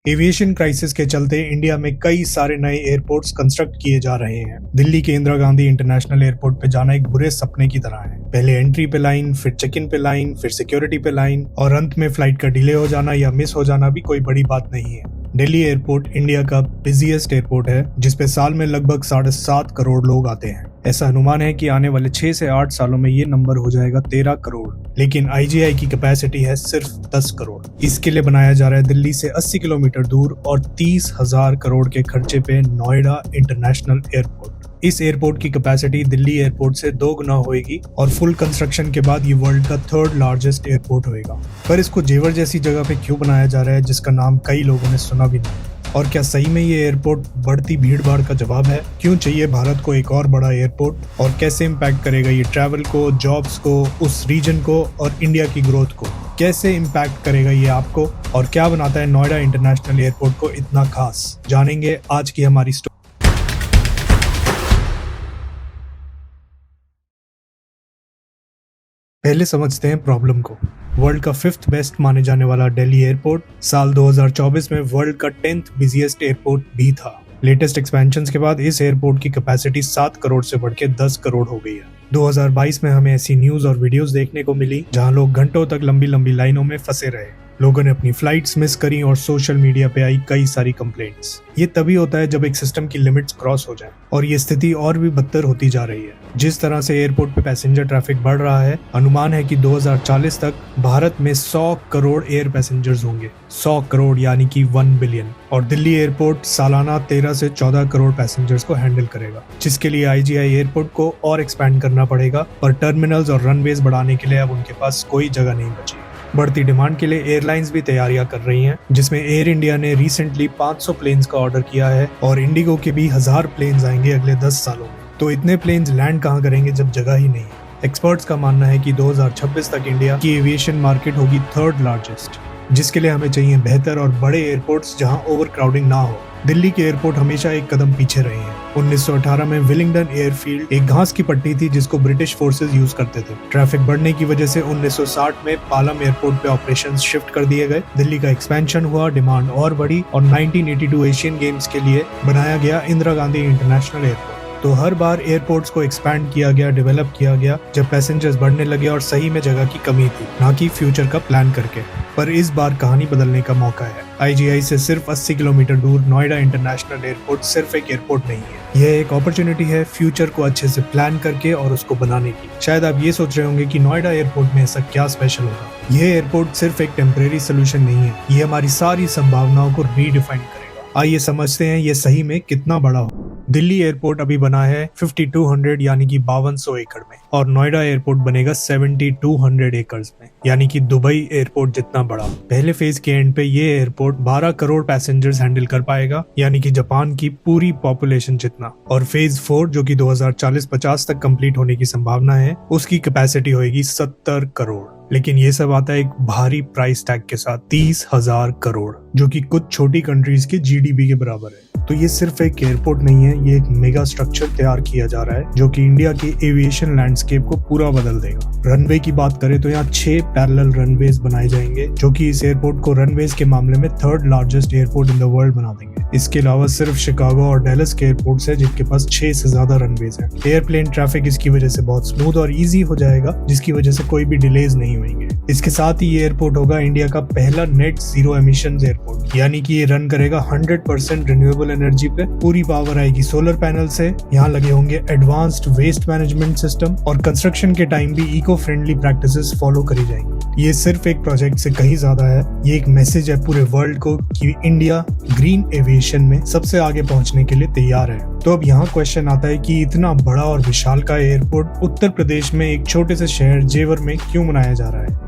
Aviation crisis के चलते India में कई सारे नए एयरपोर्ट्स कंस्ट्रक्ट किए जा रहे हैं। दिल्ली के इंदिरा गांधी इंटरनेशनल एयरपोर्ट पे जाना एक बुरे सपने की तरह है। पहले एंट्री पे लाइन, फिर चेक इन पे लाइन, फिर सिक्योरिटी पे लाइन और अंत में फ्लाइट का डिले हो जाना या मिस हो जाना भी कोई बड़ी बात नहीं है। दिल्ली एयरपोर्ट इंडिया का बिजिएस्ट एयरपोर्ट है, जिसपे साल में लगभग 7.5 करोड़ लोग आते हैं। ऐसा अनुमान है कि आने वाले 6 से 8 सालों में ये नंबर हो जाएगा 13 करोड़। लेकिन आईजीआई की कैपेसिटी है सिर्फ 10 करोड़। इसके लिए बनाया जा रहा है दिल्ली से 80 किलोमीटर दूर और 30,000 करोड़ के खर्चे पे नोएडा इंटरनेशनल एयरपोर्ट। इस एयरपोर्ट की कैपेसिटी दिल्ली एयरपोर्ट से 2 गुना होगी और फुल कंस्ट्रक्शन के बाद ये वर्ल्ड का 3rd लार्जेस्ट एयरपोर्ट होगा। पर इसको जेवर जैसी जगह पे क्यों बनाया जा रहा है, जिसका नाम कई लोगों ने सुना भी नहीं? और क्या सही में ये एयरपोर्ट बढ़ती भीड़ भाड़ का जवाब है? क्यों चाहिए भारत को एक और बड़ा एयरपोर्ट? और कैसे इम्पैक्ट करेगा ये ट्रैवल को, जॉब्स को, उस रीजन को और इंडिया की ग्रोथ को? कैसे इम्पैक्ट करेगा ये आपको? और क्या बनाता है नोएडा इंटरनेशनल एयरपोर्ट को इतना खास? जानेंगे आज की हमारी स्टोरी। पहले समझते हैं प्रॉब्लम को। वर्ल्ड का 5th बेस्ट माने जाने वाला दिल्ली एयरपोर्ट साल 2024 में वर्ल्ड का 10th बिजिएस्ट एयरपोर्ट भी था। लेटेस्ट एक्सपेंशंस के बाद इस एयरपोर्ट की कैपेसिटी 7 करोड़ से बढ़ के 10 करोड़ हो गई है। 2022 में हमें ऐसी न्यूज और वीडियोस देखने को मिली जहां लोग घंटों तक लंबी लंबी लाइनों में फंसे रहे। लोगों ने अपनी फ्लाइट्स मिस करी और सोशल मीडिया पे आई कई सारी कंप्लेंट्स। ये तभी होता है जब एक सिस्टम की लिमिट्स क्रॉस हो जाए, और ये स्थिति और भी बदतर होती जा रही है। जिस तरह से एयरपोर्ट पे पैसेंजर ट्रैफिक बढ़ रहा है, अनुमान है कि 2040 तक भारत में 100 करोड़ एयर पैसेंजर्स होंगे। 100 करोड़ यानी कि 1 बिलियन। और दिल्ली एयरपोर्ट सालाना 13 से 14 करोड़ पैसेंजर्स को हैंडल करेगा, जिसके लिए आईजीआई एयरपोर्ट को और एक्सपैंड करना पड़ेगा। और टर्मिनल्स और रनवेज बढ़ाने के लिए अब उनके पास कोई जगह नहीं बची। बढ़ती डिमांड के लिए एयरलाइंस भी तैयारियां कर रही हैं, जिसमें एयर इंडिया ने रिसेंटली 500 प्लेन्स का ऑर्डर किया है और इंडिगो के भी 1000 प्लेन्स आएंगे अगले 10 सालों में। तो इतने प्लेन्स लैंड कहां करेंगे जब जगह ही नहीं है? एक्सपर्ट्स का मानना है कि 2026 तक इंडिया की एविएशन मार्केट होगी 3rd लार्जेस्ट, जिसके लिए हमें चाहिए बेहतर और बड़े एयरपोर्ट्स जहां ओवरक्राउडिंग ना हो। दिल्ली के एयरपोर्ट हमेशा एक कदम पीछे रहे हैं। 1918 में विलिंगडन एयरफील्ड एक घास की पट्टी थी जिसको ब्रिटिश फोर्सेस यूज करते थे। ट्रैफिक बढ़ने की वजह से 1960 में पालम एयरपोर्ट पे ऑपरेशंस शिफ्ट कर दिए गए। दिल्ली का एक्सपेंशन हुआ, डिमांड और बढ़ी और 1982 एशियन गेम्स के लिए बनाया गया इंदिरा गांधी इंटरनेशनल एयरपोर्ट। तो हर बार एयरपोर्ट्स को एक्सपैंड किया गया, डेवलप किया गया जब पैसेंजर्स बढ़ने लगे और सही में जगह की कमी थी, ना कि फ्यूचर का प्लान करके। पर इस बार कहानी बदलने का मौका है। आईजीआई से सिर्फ 80 किलोमीटर दूर नोएडा इंटरनेशनल एयरपोर्ट सिर्फ एक एयरपोर्ट नहीं है, यह एक अपॉर्चुनिटी है फ्यूचर को अच्छे से प्लान करके और उसको बनाने की। शायद आप ये सोच रहे होंगे कि नोएडा एयरपोर्ट में ऐसा क्या स्पेशल होगा। यह एयरपोर्ट सिर्फ एक टेम्परेरी सोल्यूशन नहीं है, ये हमारी सारी संभावनाओं को रीडिफाइन करेगा। आइए समझते हैं ये सही में कितना बड़ा हो। दिल्ली एयरपोर्ट अभी बना है 5200 यानी कि 5200 एकड़ में, और नोएडा एयरपोर्ट बनेगा 7200 एकर्स में, यानी कि दुबई एयरपोर्ट जितना बड़ा। पहले फेज के एंड पे ये एयरपोर्ट 12 करोड़ पैसेंजर्स हैंडल कर पाएगा, यानी कि जापान की पूरी पॉपुलेशन जितना। और फेज 4 जो कि 2040-50 तक कंप्लीट होने की संभावना है, उसकी कैपेसिटी होगी 70 करोड़। लेकिन ये सब आता है एक भारी प्राइस टैग के साथ, 30,000 करोड़, जो कि कुछ छोटी कंट्रीज के जीडीपी के बराबर है। तो ये सिर्फ एक एयरपोर्ट नहीं है, ये एक मेगा स्ट्रक्चर तैयार किया जा रहा है जो कि इंडिया के एविएशन लैंडस्केप को पूरा बदल देगा। रनवे की बात करें तो यहाँ 6 पैरेलल रनवेज बनाए जाएंगे, जो कि इस एयरपोर्ट को रनवेज के मामले में 3rd largest airport in the world बना देंगे। इसके अलावा सिर्फ शिकागो और डेलस के एयरपोर्ट्स हैं जिनके पास 6 से ज्यादा रनवेज हैं। एयरप्लेन ट्रैफिक इसकी वजह से बहुत स्मूथ और इजी हो जाएगा, जिसकी वजह से कोई भी डिलेज नहीं होंगे। इसके साथ ही ये एयरपोर्ट होगा इंडिया का पहला नेट जीरो एमिशंस एयरपोर्ट, यानी कि ये रन करेगा 100% रिन्यूएबल एनर्जी पे। पूरी पावर आएगी सोलर पैनल से। यहाँ लगे होंगे एडवांस्ड वेस्ट मैनेजमेंट सिस्टम और कंस्ट्रक्शन के टाइम भी इको फ्रेंडली प्रैक्टिसेस फॉलो करी जाएंगी। ये सिर्फ एक प्रोजेक्ट से कहीं ज्यादा है, ये एक मैसेज है पूरे वर्ल्ड को कि इंडिया ग्रीन एविएशन में सबसे आगे पहुंचने के लिए तैयार है। तो अब यहाँ क्वेश्चन आता है कि इतना बड़ा और विशालकाय एयरपोर्ट उत्तर प्रदेश में एक छोटे से शहर जेवर में क्यों बनाया जा रहा है?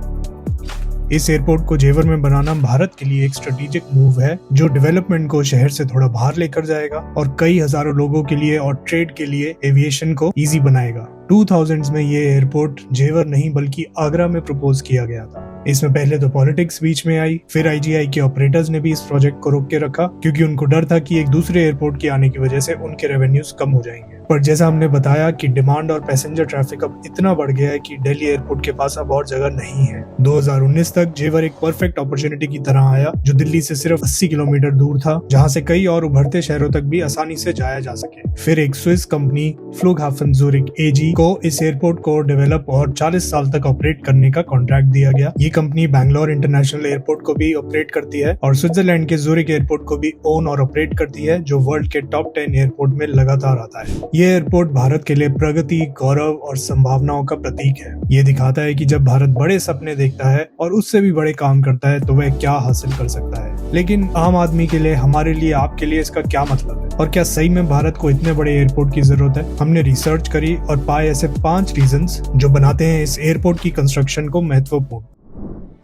इस एयरपोर्ट को जेवर में बनाना भारत के लिए एक स्ट्रेटेजिक मूव है, जो डेवलपमेंट को शहर से थोड़ा बाहर लेकर जाएगा और कई हजारों लोगों के लिए और ट्रेड के लिए एविएशन को इजी बनाएगा। 2000s में ये एयरपोर्ट जेवर नहीं बल्कि आगरा में प्रपोज किया गया था। इसमें पहले तो पॉलिटिक्स बीच में आई, फिर आईजीआई के ऑपरेटर्स ने भी इस प्रोजेक्ट को रोक के रखा, क्योंकि उनको डर था कि एक दूसरे एयरपोर्ट के आने की वजह से उनके रेवेन्यूज कम हो जाएंगे। पर जैसा हमने बताया कि डिमांड और पैसेंजर ट्रैफिक अब इतना बढ़ गया है कि दिल्ली एयरपोर्ट के पास अब और जगह नहीं है। 2019 तक जेवर एक परफेक्ट अपॉर्चुनिटी की तरह आया, जो दिल्ली से सिर्फ 80 किलोमीटर दूर था, जहां से कई और उभरते शहरों तक भी आसानी से जाया जा सके। फिर एक स्विस कंपनी फ्लुगहाफन ज़ुरिक एजी को इस एयरपोर्ट को डेवलप और 40 साल तक ऑपरेट करने का कॉन्ट्रैक्ट दिया गया। ये कंपनी बैंगलोर इंटरनेशनल एयरपोर्ट को भी ऑपरेट करती है और स्विट्जरलैंड के ज़ुरिक एयरपोर्ट को भी ओन और ऑपरेट करती है, जो वर्ल्ड के टॉप 10 एयरपोर्ट में लगातार आता है। ये एयरपोर्ट भारत के लिए प्रगति, गौरव और संभावनाओं का प्रतीक है। ये दिखाता है कि जब भारत बड़े सपने देखता है और उससे भी बड़े काम करता है तो वह क्या हासिल कर सकता है। लेकिन आम आदमी के लिए, हमारे लिए, आपके लिए इसका क्या मतलब है और क्या सही में भारत को इतने बड़े एयरपोर्ट की जरूरत है? हमने रिसर्च करी और पाए ऐसे 5 रीजंस जो बनाते हैं इस एयरपोर्ट की कंस्ट्रक्शन को महत्वपूर्ण।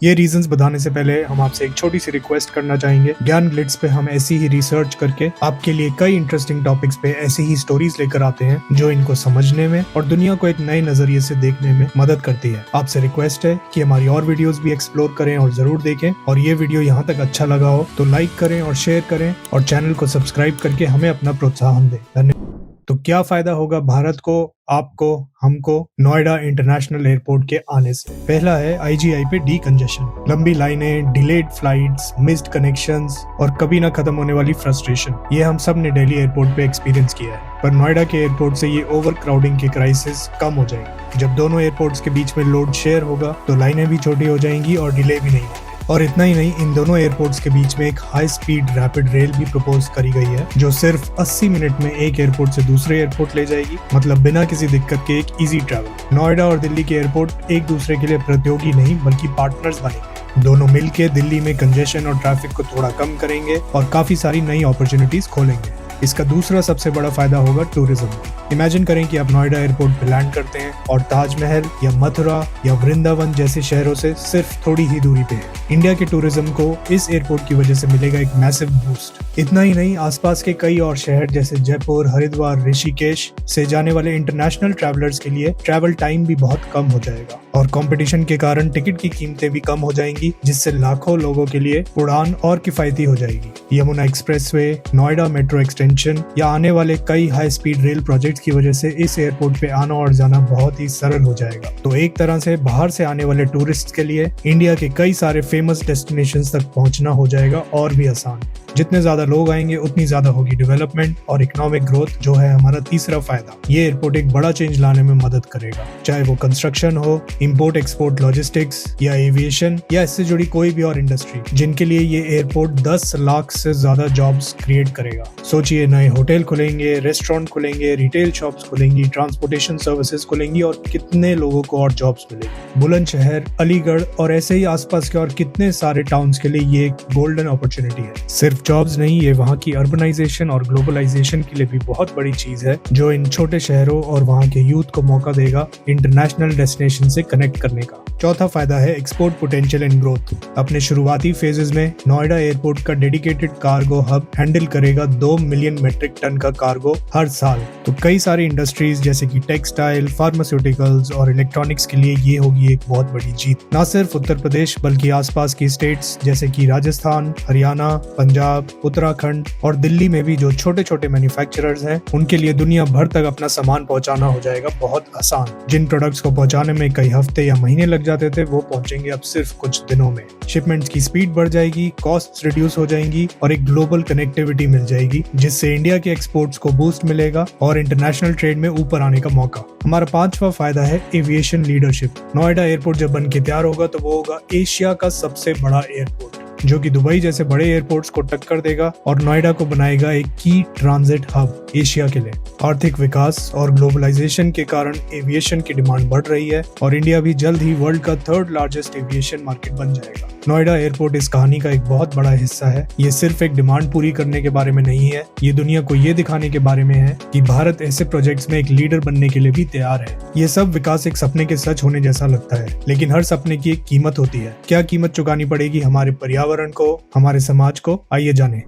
ये रीजंस बताने से पहले हम आपसे एक छोटी सी रिक्वेस्ट करना चाहेंगे। ज्ञान ग्लिट्स पे हम ऐसी ही रिसर्च करके आपके लिए कई इंटरेस्टिंग टॉपिक्स पे ऐसी ही स्टोरीज लेकर आते हैं जो इनको समझने में और दुनिया को एक नए नजरिए से देखने में मदद करती है। आपसे रिक्वेस्ट है कि हमारी और वीडियोस भी एक्सप्लोर करें और जरूर देखें, और ये वीडियो यहाँ तक अच्छा लगा हो तो लाइक करें और शेयर करें और चैनल को सब्सक्राइब करके हमें अपना प्रोत्साहन दें। धन्यवाद। तो क्या फायदा होगा भारत को, आपको, हमको नोएडा इंटरनेशनल एयरपोर्ट के आने से? पहला है आईजीआई पे डीकंजेशन। लंबी लाइनें, डिलेड फ्लाइट्स, मिस्ड कनेक्शंस और कभी ना खत्म होने वाली फ्रस्ट्रेशन, ये हम सब ने दिल्ली एयरपोर्ट पे एक्सपीरियंस किया है। पर नोएडा के एयरपोर्ट से ये ओवर क्राउडिंग की क्राइसिस कम हो जाएगी। जब दोनों एयरपोर्ट्स के बीच में लोड शेयर होगा तो लाइनें भी छोटी हो जाएंगी और डिले भी नहीं होगी। और इतना ही नहीं, इन दोनों एयरपोर्ट्स के बीच में एक हाई स्पीड रैपिड रेल भी प्रपोज करी गई है, जो सिर्फ 80 मिनट में एक एयरपोर्ट से दूसरे एयरपोर्ट ले जाएगी, मतलब बिना किसी दिक्कत के एक इजी ट्रैवल। नोएडा और दिल्ली के एयरपोर्ट एक दूसरे के लिए प्रतियोगी नहीं बल्कि पार्टनर्स बनेंगे। दोनों मिलके दिल्ली में कंजेशन और ट्रैफिक को थोड़ा कम करेंगे और काफी सारी नई अपॉर्चुनिटीज खोलेंगे। इसका दूसरा सबसे बड़ा फायदा होगा टूरिज्म। इमेजिन करें कि आप नोएडा एयरपोर्ट पे लैंड करते हैं और ताजमहल या मथुरा या वृंदावन जैसे शहरों से सिर्फ थोड़ी ही दूरी पे है। इंडिया के टूरिज्म को इस एयरपोर्ट की वजह से मिलेगा एक मैसिव बूस्ट। इतना ही नहीं, आसपास के कई और शहर जैसे जयपुर, हरिद्वार, ऋषिकेश से जाने वाले इंटरनेशनल ट्रैवलर्स के लिए ट्रैवल टाइम भी बहुत कम हो जाएगा और कंपटीशन के कारण टिकट की कीमतें भी कम हो जाएंगी, जिससे लाखों लोगों के लिए उड़ान और किफायती हो जाएगी। Yamuna expressway, Noida metro extension या आने वाले कई हाई स्पीड रेल प्रोजेक्ट्स की वजह से इस एयरपोर्ट पे आना और जाना बहुत ही सरल हो जाएगा। तो एक तरह से बाहर से आने वाले टूरिस्ट के लिए इंडिया के कई सारे फेमस डेस्टिनेशंस तक पहुंचना हो जाएगा और भी आसान। जितने ज्यादा लोग आएंगे उतनी ज्यादा होगी डेवलपमेंट और इकोनॉमिक ग्रोथ, जो है हमारा तीसरा फायदा। ये एयरपोर्ट एक बड़ा चेंज लाने में मदद करेगा, चाहे वो कंस्ट्रक्शन हो, इंपोर्ट एक्सपोर्ट लॉजिस्टिक्स या एविएशन या इससे जुड़ी कोई भी और इंडस्ट्री, जिनके लिए ये एयरपोर्ट 10 लाख से ज्यादा जॉब्स क्रिएट करेगा। सोचिए, नए होटल खुलेंगे, रेस्टोरेंट खुलेंगे, रिटेल शॉप्स खुलेंगी, ट्रांसपोर्टेशन सर्विसेज खुलेंगी और कितने लोगों को और जॉब्स मिलेंगी। बुलंदशहर, अलीगढ़ और ऐसे ही आसपास के और कितने सारे टाउन्स के लिए ये एक गोल्डन अपॉर्चुनिटी है। सिर्फ जॉब्स नहीं, ये वहाँ की अर्बनाइजेशन और ग्लोबलाइजेशन के लिए भी बहुत बड़ी चीज है, जो इन छोटे शहरों और वहाँ के यूथ को मौका देगा इंटरनेशनल डेस्टिनेशन से कनेक्ट करने का। चौथा फायदा है एक्सपोर्ट पोटेंशियल एंड ग्रोथ। अपने शुरुआती फेजेस में नोएडा एयरपोर्ट का डेडिकेटेड कार्गो हब हैंडल करेगा 2 मिलियन मेट्रिक टन का कार्गो हर साल। तो कई सारी इंडस्ट्रीज जैसे कि टेक्सटाइल, फार्मास्यूटिकल्स और इलेक्ट्रॉनिक्स के लिए ये होगी एक बहुत बड़ी जीत। न सिर्फ उत्तर प्रदेश बल्कि आसपास की स्टेट्स जैसे कि राजस्थान, हरियाणा, पंजाब, उत्तराखंड और दिल्ली में भी जो छोटे छोटे मैन्युफैक्चरर्स हैं, उनके लिए दुनिया भर तक अपना सामान पहुंचाना हो जाएगा बहुत आसान। जिन प्रोडक्ट्स को पहुंचाने में कई हफ्ते या महीने लग जाते थे, वो पहुंचेंगे अब सिर्फ कुछ दिनों में। शिपमेंट्स की स्पीड बढ़ जाएगी, कॉस्ट्स रिड्यूस हो जाएंगी और एक ग्लोबल कनेक्टिविटी मिल जाएगी, जिससे इंडिया के एक्सपोर्ट्स को बूस्ट मिलेगा और इंटरनेशनल ट्रेड में ऊपर आने का मौका। हमारा पांचवा फायदा है एविएशन लीडरशिप। नोएडा एयरपोर्ट जब बन के तैयार होगा तो वो होगा एशिया का सबसे बड़ा एयरपोर्ट, जो कि दुबई जैसे बड़े एयरपोर्ट्स को टक्कर देगा और नोएडा को बनाएगा एक की ट्रांजिट हब एशिया के लिए। आर्थिक विकास और ग्लोबलाइजेशन के कारण एविएशन की डिमांड बढ़ रही है और इंडिया भी जल्द ही वर्ल्ड का 3rd लार्जेस्ट एविएशन मार्केट बन जाएगा। नोएडा एयरपोर्ट इस कहानी का एक बहुत बड़ा हिस्सा है। ये सिर्फ एक डिमांड पूरी करने के बारे में नहीं है, ये दुनिया को ये दिखाने के बारे में है कि भारत ऐसे प्रोजेक्ट्स में एक लीडर बनने के लिए भी तैयार है। ये सब विकास एक सपने के सच होने जैसा लगता है, लेकिन हर सपने की एक कीमत होती है। क्या कीमत चुकानी पड़ेगी हमारे पर्यावरण को, हमारे समाज को? आइए जाने।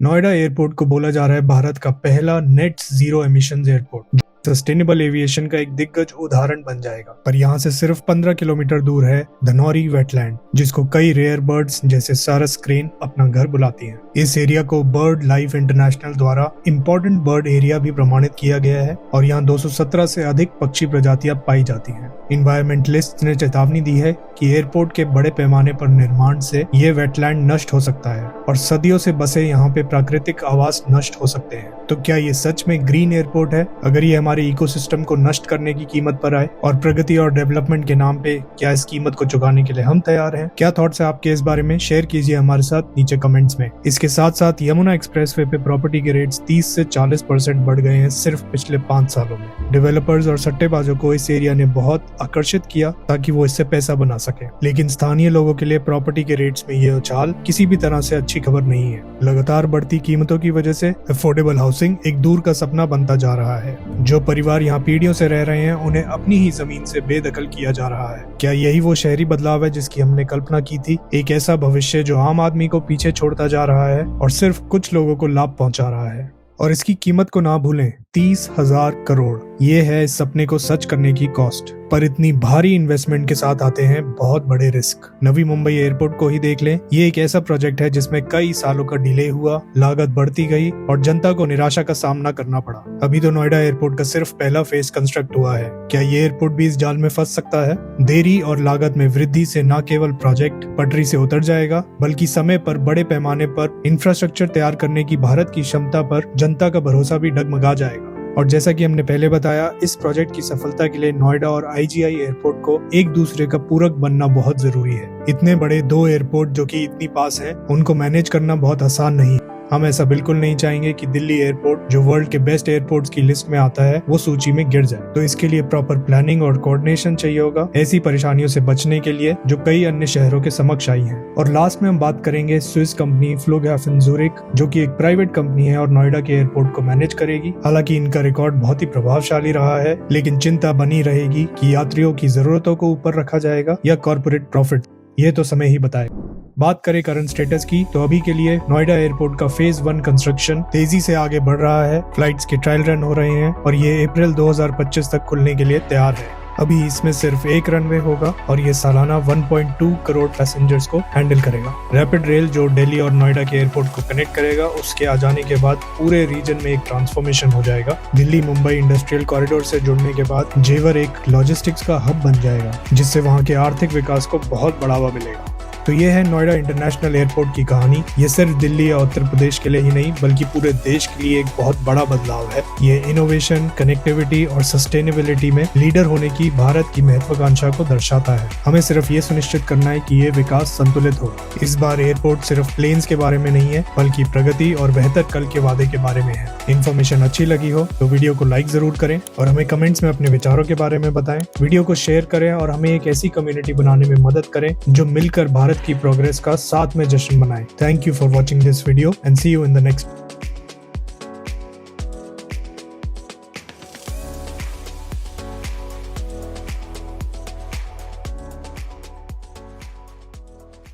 नोएडा एयरपोर्ट को बोला जा रहा है भारत का पहला net zero emissions airport, sustainable aviation का एक दिग्गज उदाहरण बन जाएगा। पर यहाँ से सिर्फ 15 किलोमीटर दूर है धनौरी वेटलैंड, जिसको कई रेयर बर्ड्स जैसे सारस क्रेन अपना घर बुलाती हैं। इस एरिया को बर्ड लाइफ इंटरनेशनल द्वारा इम्पोर्टेंट बर्ड एरिया भी प्रमाणित किया गया है और यहाँ 217 से अधिक पक्षी प्रजातियां पाई जाती हैं। इन्वायरमेंटलिस्ट ने चेतावनी दी है कि एयरपोर्ट के बड़े पैमाने पर निर्माण से ये वेटलैंड नष्ट हो सकता है और सदियों से बसे यहाँ पे प्राकृतिक आवास नष्ट हो सकते हैं। तो क्या ये सच में ग्रीन एयरपोर्ट है? अगर ये हमारे इकोसिस्टम को नष्ट करने की कीमत पर आए और प्रगति और डेवलपमेंट के नाम पे, क्या इस कीमत को चुकाने के लिए हम तैयार हैं? क्या थॉट्स है आपके इस बारे में? शेयर कीजिए हमारे साथ नीचे कमेंट्स में। इसके साथ साथ यमुना एक्सप्रेसवे पे प्रॉपर्टी के रेट्स 30 से 40% बढ़ गए हैं सिर्फ पिछले 5 सालों में। डेवलपर्स और सट्टेबाजों को इस एरिया ने बहुत आकर्षित किया ताकि वो इससे पैसा बना सके, लेकिन स्थानीय लोगों के लिए प्रॉपर्टी के रेट्स में ये उछाल किसी भी तरह से अच्छी खबर नहीं है। लगातार बढ़ती कीमतों की वजह से अफोर्डेबल हाउसिंग एक दूर का सपना बनता जा रहा है। जो परिवार यहाँ पीढ़ियों से रह रहे हैं उन्हें अपनी ही जमीन से बेदखल किया जा रहा है। क्या यही वो शहरी बदलाव है जिसकी हमने कल्पना की थी? एक ऐसा भविष्य जो आम आदमी को पीछे छोड़ता जा रहा है और सिर्फ कुछ लोगों को लाभ पहुंचा रहा है। और इसकी कीमत को ना भूलें, 30,000 करोड़। ये है इस सपने को सच करने की कॉस्ट। पर इतनी भारी इन्वेस्टमेंट के साथ आते हैं बहुत बड़े रिस्क। नवी मुंबई एयरपोर्ट को ही देख लें। ये एक ऐसा प्रोजेक्ट है जिसमें कई सालों का डिले हुआ, लागत बढ़ती गई और जनता को निराशा का सामना करना पड़ा। अभी तो नोएडा एयरपोर्ट का सिर्फ पहला फेज कंस्ट्रक्ट हुआ है। क्या ये एयरपोर्ट भी इस जाल में फंस सकता है? देरी और लागत में वृद्धि से न केवल प्रोजेक्ट पटरी से उतर जाएगा, बल्कि समय पर बड़े पैमाने पर इंफ्रास्ट्रक्चर तैयार करने की भारत की क्षमता पर जनता का भरोसा भी डगमगा जाएगा। और जैसा कि हमने पहले बताया, इस प्रोजेक्ट की सफलता के लिए नोएडा और आईजीआई एयरपोर्ट को एक दूसरे का पूरक बनना बहुत जरूरी है। इतने बड़े 2 एयरपोर्ट जो कि इतनी पास हैं, उनको मैनेज करना बहुत आसान नहीं। हम ऐसा बिल्कुल नहीं चाहेंगे कि दिल्ली एयरपोर्ट, जो वर्ल्ड के बेस्ट एयरपोर्ट्स की लिस्ट में आता है, वो सूची में गिर जाए। तो इसके लिए प्रॉपर प्लानिंग और कोऑर्डिनेशन चाहिए होगा, ऐसी परेशानियों से बचने के लिए जो कई अन्य शहरों के समक्ष आई हैं। और लास्ट में हम बात करेंगे स्विस कंपनी फ्लुगहैफन ज़ुरिक, जो कि एक प्राइवेट कंपनी है और नोएडा के एयरपोर्ट को मैनेज करेगी। हालांकि इनका रिकॉर्ड बहुत ही प्रभावशाली रहा है, लेकिन चिंता बनी रहेगी कि यात्रियों की जरूरतों को ऊपर रखा जाएगा या कॉर्पोरेट प्रॉफिट। ये तो समय ही बताएगा। बात करें करंट स्टेटस की, तो अभी के लिए नोएडा एयरपोर्ट का फेज 1 कंस्ट्रक्शन तेजी से आगे बढ़ रहा है। फ्लाइट्स के ट्रायल रन हो रहे हैं और ये अप्रैल 2025 तक खुलने के लिए तैयार है। अभी इसमें सिर्फ एक रनवे होगा और ये सालाना 1.2 करोड़ पैसेंजर्स को हैंडल करेगा। रैपिड रेल जो दिल्ली और नोएडा के एयरपोर्ट को कनेक्ट करेगा, उसके आ जाने के बाद पूरे रीजन में एक ट्रांसफॉर्मेशन हो जाएगा। दिल्ली मुंबई इंडस्ट्रियल कॉरिडोर से जुड़ने के बाद जेवर एक लॉजिस्टिक्स का हब बन जाएगा, जिससे वहाँ के आर्थिक विकास को बहुत बढ़ावा मिलेगा। तो ये है नोएडा इंटरनेशनल एयरपोर्ट की कहानी। ये सिर्फ दिल्ली या उत्तर प्रदेश के लिए ही नहीं, बल्कि पूरे देश के लिए एक बहुत बड़ा बदलाव है। ये इनोवेशन, कनेक्टिविटी और सस्टेनेबिलिटी में लीडर होने की भारत की महत्वाकांक्षा को दर्शाता है। हमें सिर्फ ये सुनिश्चित करना है कि ये विकास संतुलित हो। इस बार एयरपोर्ट सिर्फ प्लेन्स के बारे में नहीं है, बल्कि प्रगति और बेहतर कल के वादे के बारे में है। इन्फॉर्मेशन अच्छी लगी हो तो वीडियो को लाइक जरूर करें और हमें कमेंट्स में अपने विचारों के बारे में बताएं। वीडियो को शेयर करें और हमें एक ऐसी कम्युनिटी बनाने में मदद करें जो मिलकर भारत की प्रोग्रेस का साथ में जश्न मनाए। Thank you for watching this video and see you in the next.